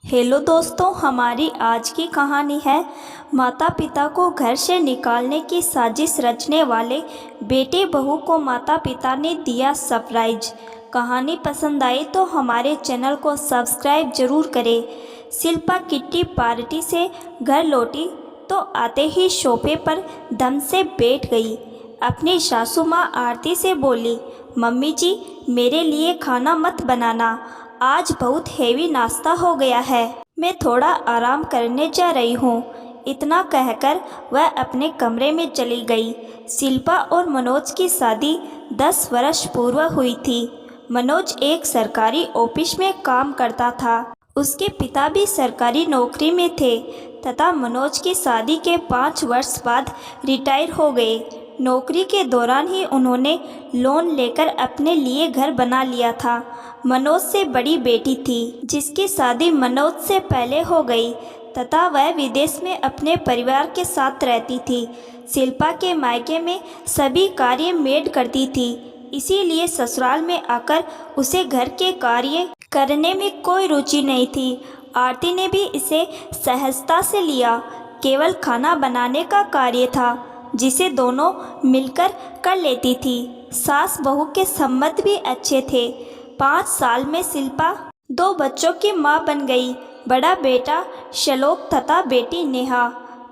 Hello दोस्तों, हमारी आज की कहानी है माता पिता को घर से निकालने की साजिश रचने वाले बेटे बहू को माता पिता ने दिया सरप्राइज। कहानी पसंद आई तो हमारे चैनल को सब्सक्राइब जरूर करें। शिल्पा किट्टी पार्टी से घर लौटी तो आते ही सोफे पर दम से बैठ गई। अपनी सासू माँ आरती से बोली, मम्मी जी मेरे लिए खाना मत बनाना, आज बहुत हेवी नाश्ता हो गया है, मैं थोड़ा आराम करने जा रही हूँ। इतना कहकर वह अपने कमरे में चली गई। शिल्पा और मनोज की शादी 10 वर्ष पूर्व हुई थी। मनोज एक सरकारी ऑफिस में काम करता था। उसके पिता भी सरकारी नौकरी में थे तथा मनोज की शादी के 5 वर्ष बाद रिटायर हो गए। नौकरी के दौरान ही उन्होंने लोन लेकर अपने लिए घर बना लिया था। मनोज से बड़ी बेटी थी जिसकी शादी मनोज से पहले हो गई तथा वह विदेश में अपने परिवार के साथ रहती थी। शिल्पा के मायके में सभी कार्य मेड करती थी, इसीलिए ससुराल में आकर उसे घर के कार्य करने में कोई रुचि नहीं थी। आरती ने भी इसे सहजता से लिया। केवल खाना बनाने का कार्य था जिसे दोनों मिलकर कर लेती थी। सास बहू के संबंध भी अच्छे थे। 5 साल में शिल्पा 2 बच्चों की मां बन गई। बड़ा बेटा श्लोक तथा बेटी नेहा।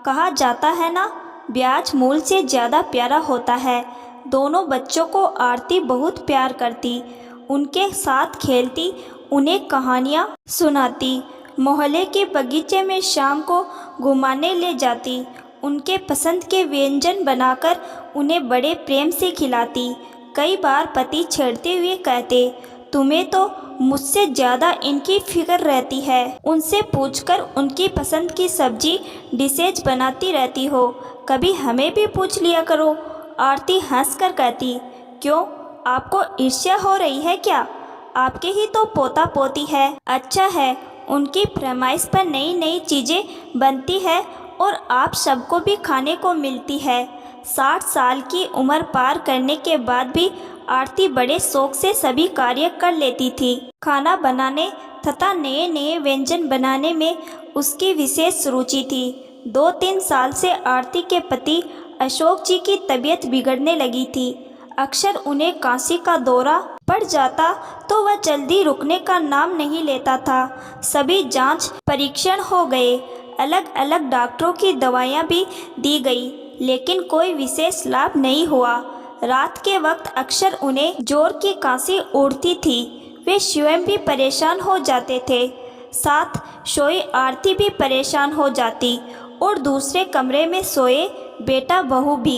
कहा जाता है ना, ब्याज मूल से ज़्यादा प्यारा होता है। दोनों बच्चों को आरती बहुत प्यार करती, उनके साथ खेलती, उन्हें कहानियाँ सुनाती, मोहल्ले के बगीचे में शाम को घुमाने ले जाती, उनके पसंद के व्यंजन बनाकर उन्हें बड़े प्रेम से खिलाती। कई बार पति छेड़ते हुए कहते, तुम्हें तो मुझसे ज़्यादा इनकी फिक्र रहती है, उनसे पूछकर उनकी पसंद की सब्जी डिशेज बनाती रहती हो, कभी हमें भी पूछ लिया करो। आरती हंसकर कहती, क्यों, आपको ईर्ष्या हो रही है क्या? आपके ही तो पोता पोती है। अच्छा है, उनकी फरमाइश पर नई नई चीज़ें बनती है और आप सबको भी खाने को मिलती है। 60 साल की उम्र पार करने के बाद भी आरती बड़े शौक से सभी कार्य कर लेती थी। खाना बनाने तथा नए नए व्यंजन बनाने में उसकी विशेष रुचि थी। 2-3 साल से आरती के पति अशोक जी की तबीयत बिगड़ने लगी थी। अक्सर उन्हें कांसी का दौरा पड़ जाता तो वह जल्दी रुकने का नाम नहीं लेता था। सभी जांच परीक्षण हो गए, अलग अलग डॉक्टरों की दवाइयाँ भी दी गई, लेकिन कोई विशेष लाभ नहीं हुआ। रात के वक्त अक्सर उन्हें जोर की कांसी उड़ती थी। वे स्वयं भी परेशान हो जाते थे, साथ सोई आरती भी परेशान हो जाती और दूसरे कमरे में सोए बेटा बहू भी।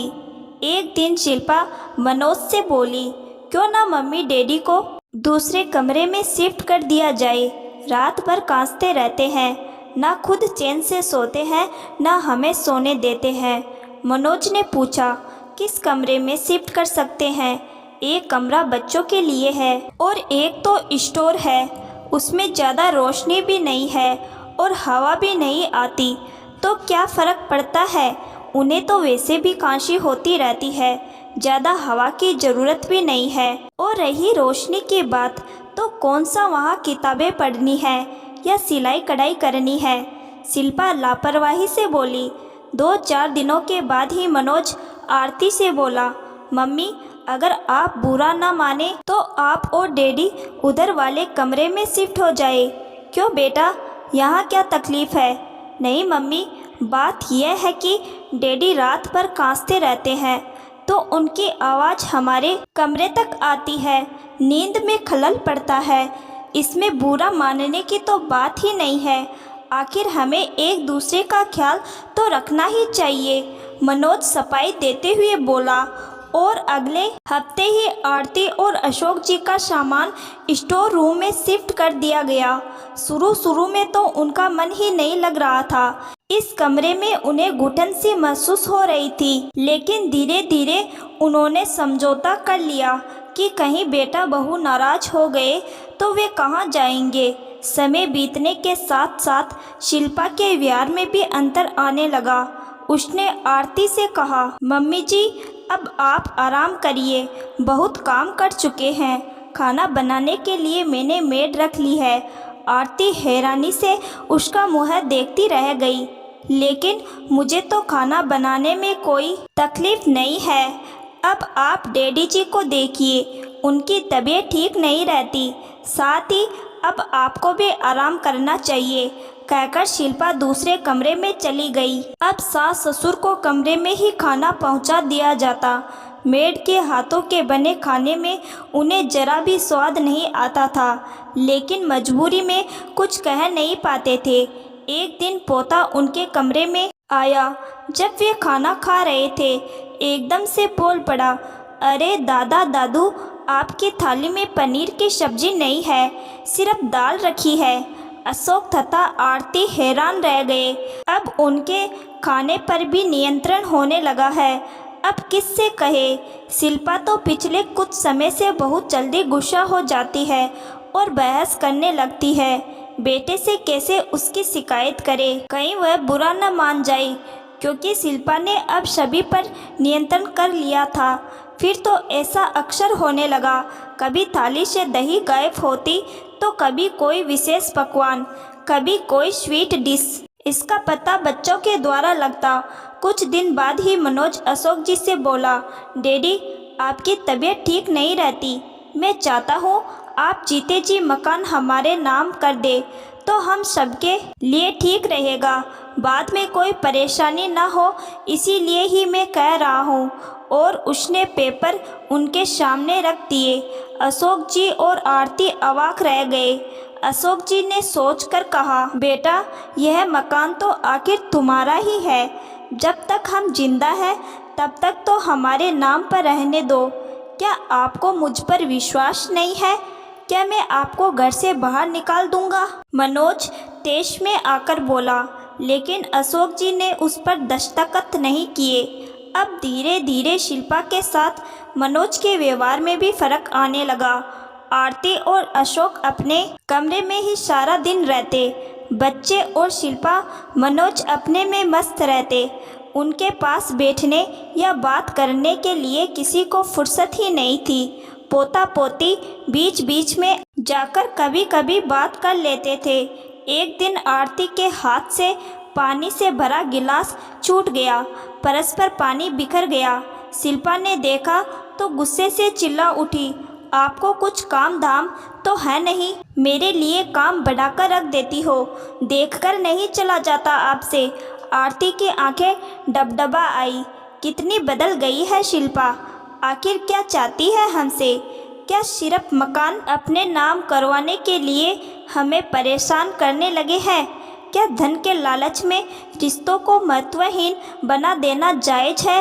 एक दिन शिल्पा मनोज से बोली, क्यों ना मम्मी डैडी को दूसरे कमरे में शिफ्ट कर दिया जाए, रात भर कांसते रहते हैं, ना खुद चैन से सोते हैं ना हमें सोने देते हैं। मनोज ने पूछा, किस कमरे में शिफ्ट कर सकते हैं? एक कमरा बच्चों के लिए है और एक तो स्टोर है, उसमें ज़्यादा रोशनी भी नहीं है और हवा भी नहीं आती, तो क्या फ़र्क पड़ता है, उन्हें तो वैसे भी खांसी होती रहती है, ज़्यादा हवा की ज़रूरत भी नहीं है। और रही रोशनी की बात, तो कौन सा वहाँ किताबें पढ़नी है या सिलाई कढ़ाई करनी है? शिल्पा लापरवाही से बोली। 2-4 दिनों के बाद ही मनोज आरती से बोला, मम्मी अगर आप बुरा ना माने तो आप और डैडी उधर वाले कमरे में शिफ्ट हो जाए। क्यों बेटा, यहाँ क्या तकलीफ़ है? नहीं मम्मी, बात यह है कि डैडी रात भर कांसते रहते हैं तो उनकी आवाज़ हमारे कमरे तक आती है, नींद में खलल पड़ता है। इसमें बुरा मानने की तो बात ही नहीं है, आखिर हमें एक दूसरे का ख्याल तो रखना ही चाहिए, मनोज सफाई देते हुए बोला। और अगले हफ्ते ही आरती और अशोक जी का सामान स्टोर रूम में शिफ्ट कर दिया गया। शुरू में तो उनका मन ही नहीं लग रहा था, इस कमरे में उन्हें घुटन सी महसूस हो रही थी, लेकिन धीरे धीरे उन्होंने समझौता कर लिया कि कहीं बेटा बहू नाराज हो गए तो वे कहाँ जाएंगे। समय बीतने के साथ साथ शिल्पा के व्यवहार में भी अंतर आने लगा। उसने आरती से कहा, मम्मी जी अब आप आराम करिए, बहुत काम कर चुके हैं, खाना बनाने के लिए मैंने मेड रख ली है, आरती हैरानी से उसका मुँह देखती रह गई। लेकिन मुझे तो खाना बनाने में कोई तकलीफ़ नहीं है। अब आप डैडी जी को देखिए, उनकी तबीयत ठीक नहीं रहती, साथ ही अब आपको भी आराम करना चाहिए, कहकर शिल्पा दूसरे कमरे में चली गई। अब सास ससुर को कमरे में ही खाना पहुंचा दिया जाता। मेड के हाथों के बने खाने में उन्हें जरा भी स्वाद नहीं आता था, लेकिन मजबूरी में कुछ कह नहीं पाते थे। एक दिन पोता उनके कमरे में आया। जब वे खाना खा रहे थे, एकदम से बोल पड़ा, अरे दादा दादू, आपकी थाली में पनीर की सब्जी नहीं है, सिर्फ दाल रखी है। अशोक तथा आरती हैरान रह गए। अब उनके खाने पर भी नियंत्रण होने लगा है। अब किससे कहे? शिल्पा तो पिछले कुछ समय से बहुत जल्दी गुस्सा हो जाती है और बहस करने लगती है। बेटे से कैसे उसकी शिकायत करे, कहीं वह बुरा न मान जाए, क्योंकि शिल्पा ने अब सभी पर नियंत्रण कर लिया था। फिर तो ऐसा अक्सर होने लगा, कभी थाली से दही गायब होती तो कभी कोई विशेष पकवान, कभी कोई स्वीट डिश। इसका पता बच्चों के द्वारा लगता। कुछ दिन बाद ही मनोज अशोक जी से बोला, डैडी, आपकी तबीयत ठीक नहीं रहती। मैं चाहता हूँ आप जीते जी मकान हमारे नाम कर दे, तो हम सबके लिए ठीक रहेगा, बाद में कोई परेशानी ना हो, इसीलिए ही मैं कह रहा हूँ। और उसने पेपर उनके सामने रख दिए। अशोक जी और आरती अवाक रह गए। अशोक जी ने सोचकर कहा, बेटा, यह मकान तो आखिर तुम्हारा ही है। जब तक हम जिंदा हैं तब तक तो हमारे नाम पर रहने दो। क्या आपको मुझ पर विश्वास नहीं है? क्या मैं आपको घर से बाहर निकाल दूंगा? मनोज तेज में आकर बोला, लेकिन अशोक जी ने उस पर दस्तखत नहीं किए। अब धीरे धीरे शिल्पा के साथ मनोज के व्यवहार में भी फर्क आने लगा। आरती और अशोक अपने कमरे में ही सारा दिन रहते। बच्चे और शिल्पा मनोज अपने में मस्त रहते। उनके पास बैठने या बात करने के लिए किसी को फुर्सत ही नहीं थी। पोता पोती बीच बीच में जाकर कभी कभी बात कर लेते थे। एक दिन आरती के हाथ से पानी से भरा गिलास छूट गया, परस्पर पानी बिखर गया। शिल्पा ने देखा तो गुस्से से चिल्ला उठी, आपको कुछ काम धाम तो है नहीं? मेरे लिए काम बढ़ाकर रख देती हो, देखकर नहीं चला जाता आपसे। आरती की आंखें डबडबा आई। कितनी बदल गई है शिल्पा, आखिर क्या चाहती है हमसे? क्या सिर्फ मकान अपने नाम करवाने के लिए हमें परेशान करने लगे हैं? क्या धन के लालच में रिश्तों को महत्वहीन बना देना जायज़ है?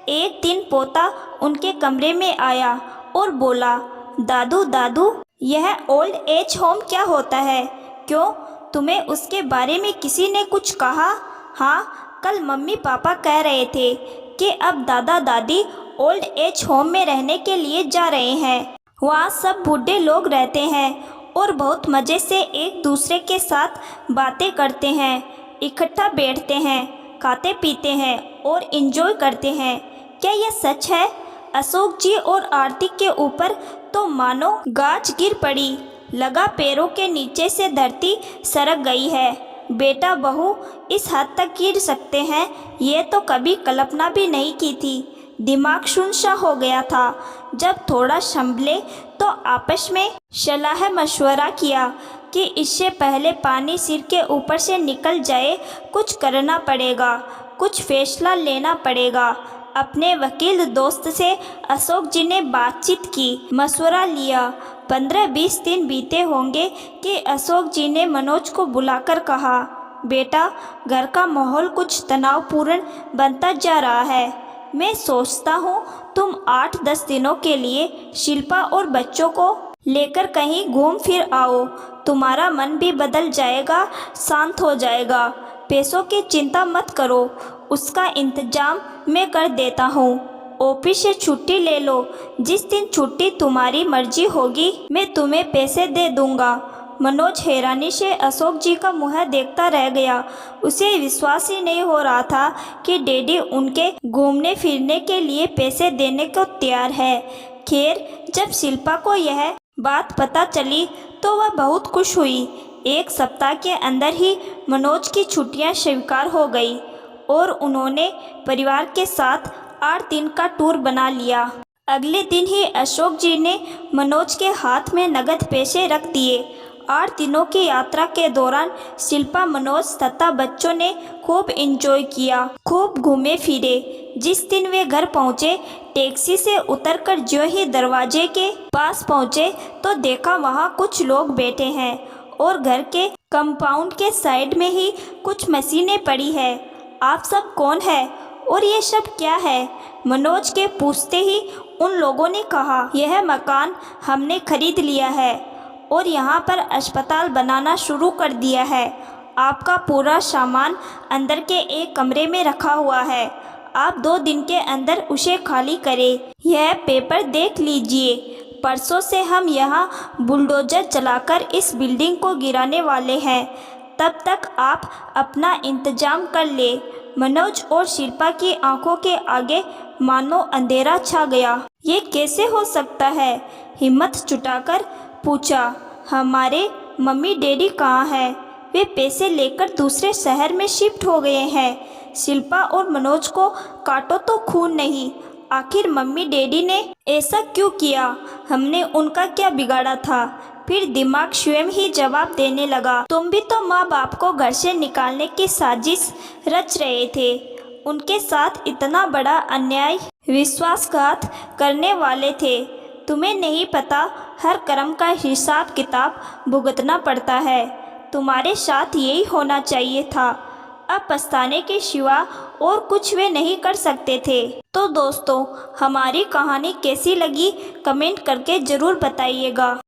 एक दिन पोता उनके कमरे में आया और बोला, दादू दादू, यह ओल्ड एज होम क्या होता है? क्यों, तुम्हें उसके बारे में किसी ने कुछ कहा? हाँ, कल मम्मी पापा कह रहे थे कि अब दादा दादी ओल्ड एज होम में रहने के लिए जा रहे हैं। वहाँ सब बूढ़े लोग रहते हैं और बहुत मज़े से एक दूसरे के साथ बातें करते हैं, इकट्ठा बैठते हैं, खाते पीते हैं और एंजॉय करते हैं। क्या यह सच है? अशोक जी और आरती के ऊपर तो मानो गाज गिर पड़ी, लगा पैरों के नीचे से धरती सरक गई है। बेटा बहू इस हद तक गिर सकते हैं, ये तो कभी कल्पना भी नहीं की थी। दिमाग सुनसा हो गया था। जब थोड़ा संभले तो आपस में सलाह मशवरा किया कि इससे पहले पानी सिर के ऊपर से निकल जाए, कुछ करना पड़ेगा, कुछ फैसला लेना पड़ेगा। अपने वकील दोस्त से अशोक जी ने बातचीत की, मशवरा लिया। 15-20 दिन बीते होंगे कि अशोक जी ने मनोज को बुलाकर कहा, बेटा, घर का माहौल कुछ तनावपूर्ण बनता जा रहा है। मैं सोचता हूँ तुम 8-10 दिनों के लिए शिल्पा और बच्चों को लेकर कहीं घूम फिर आओ। तुम्हारा मन भी बदल जाएगा, शांत हो जाएगा। पैसों की चिंता मत करो, उसका इंतजाम मैं कर देता हूँ। ऑफिस से छुट्टी ले लो, जिस दिन छुट्टी तुम्हारी मर्जी होगी मैं तुम्हें पैसे दे दूँगा। मनोज हैरानी से अशोक जी का मुँह देखता रह गया। उसे विश्वास ही नहीं हो रहा था कि डैडी उनके घूमने फिरने के लिए पैसे देने को तैयार है। खैर, जब शिल्पा को यह बात पता चली तो वह बहुत खुश हुई। एक सप्ताह के अंदर ही मनोज की छुट्टियां स्वीकार हो गई और उन्होंने परिवार के साथ 8 दिन का टूर बना लिया। अगले दिन ही अशोक जी ने मनोज के हाथ में नगद पैसे रख दिए। 8 दिनों की यात्रा के दौरान शिल्पा, मनोज तथा बच्चों ने खूब एंजॉय किया, खूब घूमे फिरे। जिस दिन वे घर पहुंचे, टैक्सी से उतरकर जो ही दरवाजे के पास पहुंचे तो देखा वहां कुछ लोग बैठे हैं और घर के कंपाउंड के साइड में ही कुछ मशीनें पड़ी है। आप सब कौन है और ये सब क्या है? मनोज के पूछते ही उन लोगों ने कहा, यह मकान हमने खरीद लिया है और यहाँ पर अस्पताल बनाना शुरू कर दिया है। आपका पूरा सामान अंदर के एक कमरे में रखा हुआ है। आप 2 दिन के अंदर उसे खाली करें। यह पेपर देख लीजिए। परसों से हम यहाँ बुलडोजर चलाकर इस बिल्डिंग को गिराने वाले हैं। तब तक आप अपना इंतजाम कर ले। मनोज और शिल्पा की आंखों के आगे मानो अंधेरा छा गया। ये कैसे हो सकता है? हिम्मत जुटाकर पूछा, हमारे मम्मी डैडी कहाँ हैं? वे पैसे लेकर दूसरे शहर में शिफ्ट हो गए हैं। शिल्पा और मनोज को काटो तो खून नहीं। आखिर मम्मी डैडी ने ऐसा क्यों किया? हमने उनका क्या बिगाड़ा था? फिर दिमाग स्वयं ही जवाब देने लगा, तुम भी तो माँ बाप को घर से निकालने की साजिश रच रहे थे। उनके साथ इतना बड़ा अन्याय विश्वासघात करने वाले थे। तुम्हें नहीं पता, हर कर्म का हिसाब किताब भुगतना पड़ता है। तुम्हारे साथ यही होना चाहिए था। अब पछताने के सिवा और कुछ वे नहीं कर सकते थे। तो दोस्तों, हमारी कहानी कैसी लगी कमेंट करके ज़रूर बताइएगा।